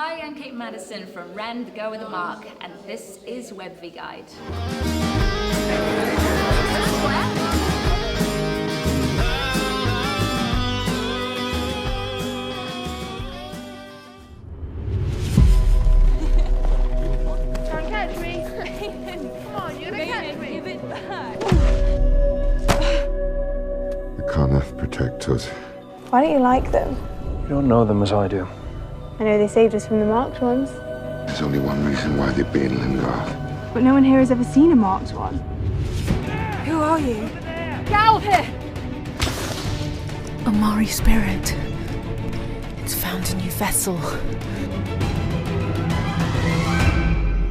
Hi, I'm Kate Madison from Ren, the Girl with the Mark, and this is WebVee Guide. Try and catch me. Come on, you're gonna catch me. Give it back. They can't protect us. Why don't you like them? You don't know them as I do. I know they saved us from the marked ones. There's only one reason why they'd be in Lingard. But no one here has ever seen a marked one. Who are you? Get out of here! Amari spirit. It's found a new vessel.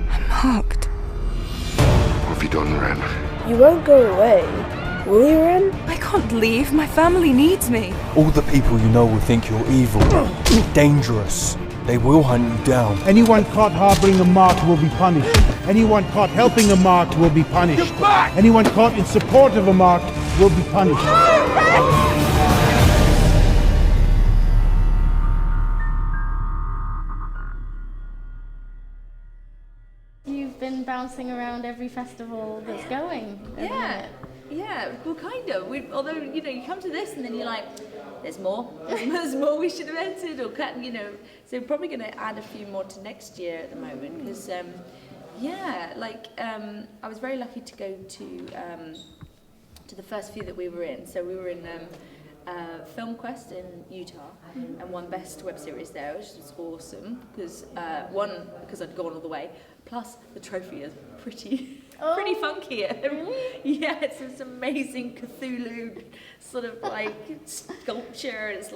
I'm marked. What have you done, Ren? You won't go away, will you, Ren? I can't leave. My family needs me. All the people you know will think you're evil, dangerous. They will hunt you down. Anyone caught harboring a marked will be punished. Anyone caught helping a marked will be punished. Anyone caught in support of a marked will be punished. You've been bouncing around every festival that's going. Yeah, well, kind of. Although, you know, you come to this and then you're like, there's more. There's more we should have entered or cut, you know. So we're probably going to add a few more to next year at the moment because, I was very lucky to go to the first few that we were in. So we were in Film Quest in Utah and won Best Web Series there, which was awesome because because I'd gone all the way. Plus the trophy is pretty funky. Really? Yeah, it's this amazing Cthulhu sort of like sculpture. It's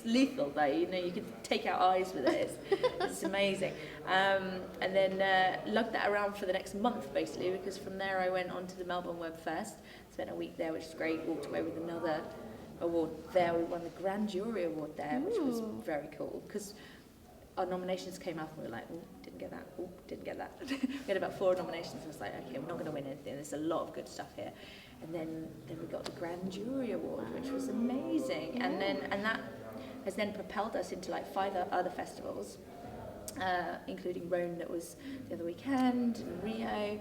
lethal though. You know, you can take out eyes with it. It's amazing. And then lugged that around for the next month basically because from there I went on to the Bilbao Web Fest. Spent a week there, which is great. Walked away with another award there. We won the Grand Jury Award there, which was very cool because our nominations came up and we were like, didn't get that, didn't get that. We had about 4 nominations and I was like, okay, we're not going to win anything. There's a lot of good stuff here. And then we got the Grand Jury Award, which was amazing. And that has then propelled us into like 5 other festivals, including Rome that was the other weekend, and Rio,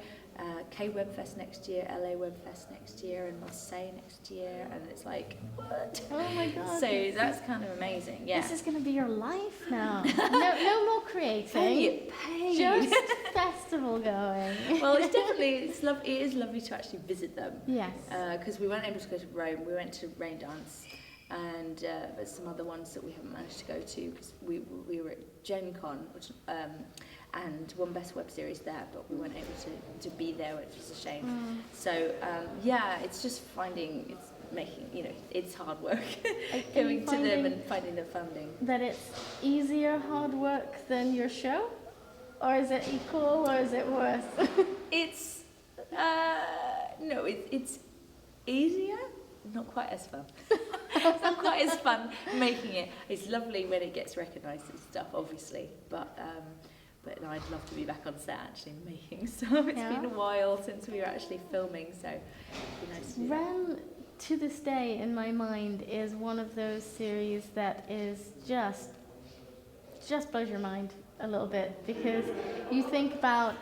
K Web Fest next year, LA Web Fest next year, and Marseille next year, and it's like, what? Oh my god. So that's kind of amazing, yeah. This is going to be your life now. No more creating. Pay. Just festival going. Well, it's definitely, it is lovely to actually visit them. Yes. Because we weren't able to go to Rome, we went to Rain Dance, and there's some other ones that we haven't managed to go to because we were at Gen Con, which, and won Best Web Series there, but we weren't able to be there, which was a shame. So it's just it's hard work going to them and finding the funding. That it's easier hard work than your show? Or is it equal or is it worse? It's it's easier, not quite as fun. It's not quite as fun making it. It's lovely when it gets recognised and stuff, obviously, but I'd love to be back on set actually making stuff. It's been a while since we were actually filming, so it'd be nice to do that. Ren, to this day, in my mind, is one of those series that is just blows your mind a little bit because you think about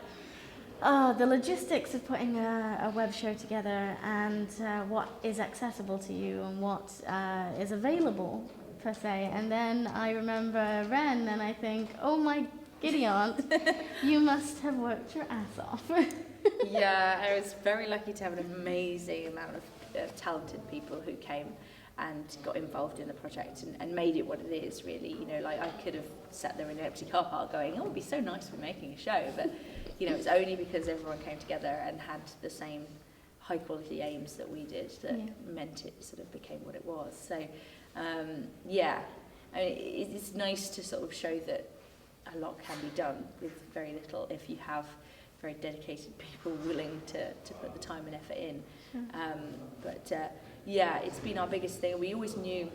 the logistics of putting a web show together and what is accessible to you and what is available per se. And then I remember Ren and I think, oh my giddy aunt, you must have worked your ass off. Yeah, I was very lucky to have an amazing amount of talented people who came and got involved in the project and made it what it is, really. You know, like I could have sat there in an empty car park going, oh, it'd be so nice to be making a show, but you know, it's only because everyone came together and had the same high quality aims that we did that meant it sort of became what it was. So, it's nice to sort of show that a lot can be done with very little if you have very dedicated people willing to put the time and effort in. It's been our biggest thing. We always knew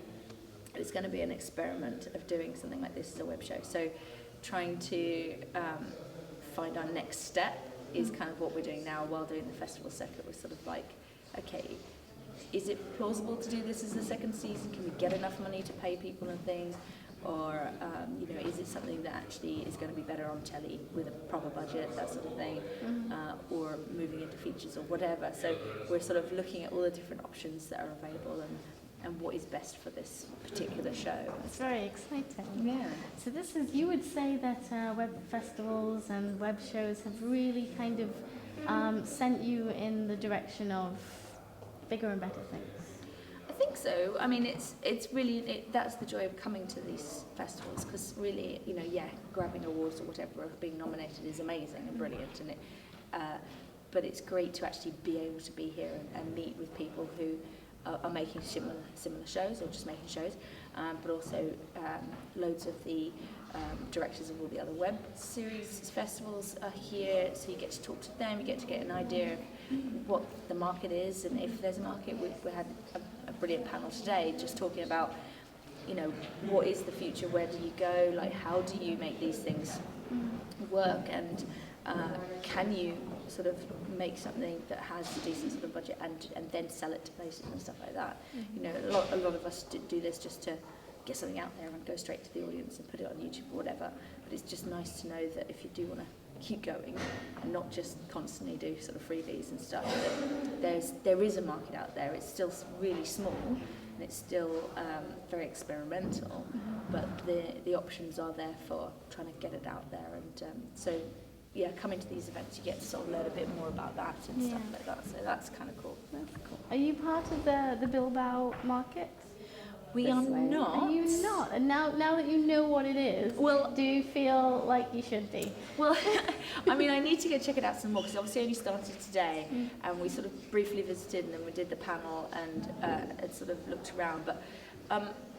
it was going to be an experiment of doing something like this as a web show. So trying to find our next step is kind of what we're doing now while doing the festival circuit. We're sort of like, okay, is it plausible to do this as a second season? Can we get enough money to pay people and things? or you know, is it something that actually is going to be better on telly with a proper budget, that sort of thing, or moving into features or whatever. So we're sort of looking at all the different options that are available and what is best for this particular show. It's very exciting. Yeah. So this is, you would say that web festivals and web shows have really kind of sent you in the direction of bigger and better things. I think so. I mean, it's really, that's the joy of coming to these festivals, because really, you know, yeah, grabbing awards or whatever, or being nominated is amazing and brilliant, and but it's great to actually be able to be here and meet with people who are making similar shows, or just making shows, but also loads of the directors of all the other web series festivals are here, so you get to talk to them, you get to get an idea of what the market is, and if there's a market. We had a brilliant panel today just talking about, you know, what is the future, where do you go, like how do you make these things work, and can you sort of make something that has a decent sort of budget and then sell it to places and stuff like that. You know, a lot of us do this just to get something out there and go straight to the audience and put it on YouTube or whatever, but it's just nice to know that if you do want to keep going and not just constantly do sort of freebies and stuff, that there is a market out there. It's still really small and it's still very experimental, but the options are there for trying to get it out there, and so yeah, coming to these events, you get to sort of learn a bit more about that and stuff like that. So that's kind of cool. That's cool. Are you part of the Bilbao market? We are not. Are you not? And now that you know what it is, well, do you feel like you should be? Well, I mean, I need to go check it out some more, because obviously I only started today, and we sort of briefly visited, and then we did the panel and sort of looked around. But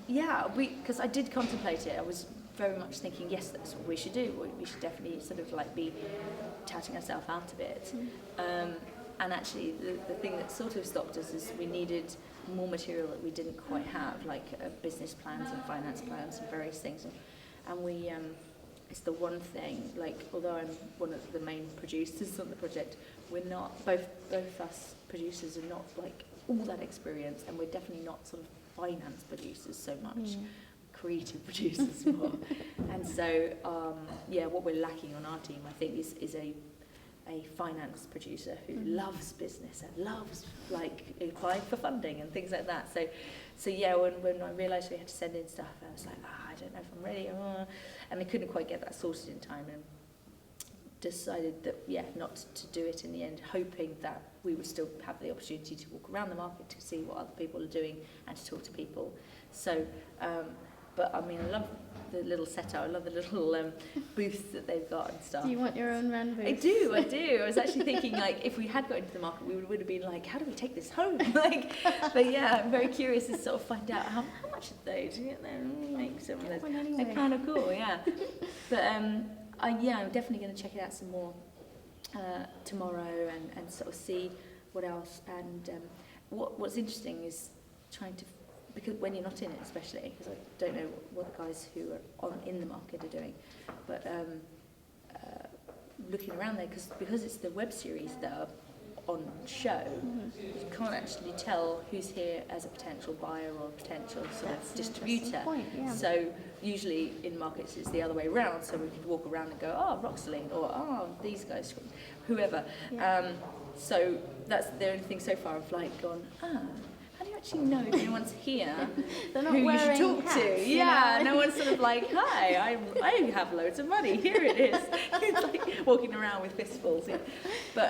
yeah, because I did contemplate it. I was very much thinking, yes, that's what we should do. We should definitely sort of like be touting ourselves out a bit. And actually, the thing that sort of stopped us is we needed more material that we didn't quite have, like business plans and finance plans and various things. And we, it's the one thing, like, although I'm one of the main producers on the project, we're not, both us producers are not like all that experienced, and we're definitely not sort of finance producers so much. Creative producers more. And so, yeah, what we're lacking on our team, I think, is a finance producer who loves business and loves like applying for funding and things like that. So yeah, when I realised we had to send in stuff, I was like, I don't know if I'm ready, and I couldn't quite get that sorted in time, and decided that not to do it in the end, hoping that we would still have the opportunity to walk around the market to see what other people are doing and to talk to people. So but I mean, I love the little setup. I love the little booths that they've got and stuff. Do you want your own run booth? I do. I was actually thinking, like, if we had got into the market, we would have been like, how do we take this home? Like, but yeah, I'm very curious to sort of find out how much are they to get there and make some of those. Anyway. They're kind of cool, yeah. But I'm definitely going to check it out some more tomorrow and sort of see what else. And what's interesting is trying to, because when you're not in it, especially, because I don't know what the guys who are in the market are doing, but looking around there, because it's the web series that are on show, you can't actually tell who's here as a potential buyer or a potential sort of distributor. Point, yeah. So usually in markets it's the other way around, so we could walk around and go, Roxaline, or these guys, whoever. Yeah. So that's the only thing so far I've like gone, how do you actually know if anyone's here who you should talk hats, to? Yeah, no one's sort of like, hi, I have loads of money, here it is. It's like walking around with fistfuls. Yeah. But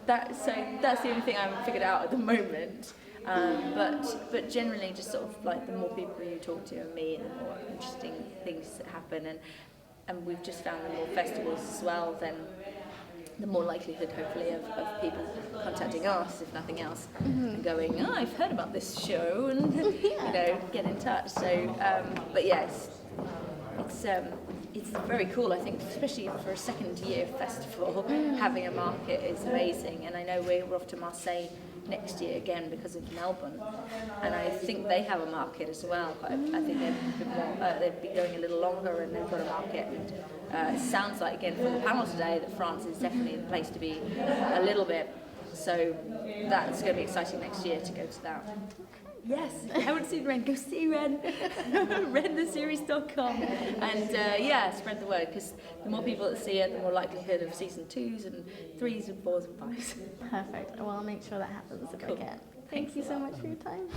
that's the only thing I haven't figured out at the moment. But generally, just sort of like the more people you talk to and meet, the more interesting things that happen. And we've just found the more festivals as well, then the more likelihood, hopefully, of people contacting us, if nothing else, and going, I've heard about this show, and get in touch. So, but yeah, it's very cool. I think, especially for a second-year festival, having a market is amazing. And I know we're off to Marseille next year again because of Melbourne, and I think they have a market as well. But I think they've been going a little longer, and they've got a market. And it sounds like, again, from the panel today, that France is definitely the place to be a little bit. So that's going to be exciting next year to go to that. Okay. Yes, if you haven't seen Ren, go see Ren. rentheseries.com. And spread the word, because the more people that see it, the more likelihood of season 2s and 3s and 4s and 5s. Perfect. Well, I'll make sure that happens if I Cool. can. Thanks Thank you a so lot. much for your time.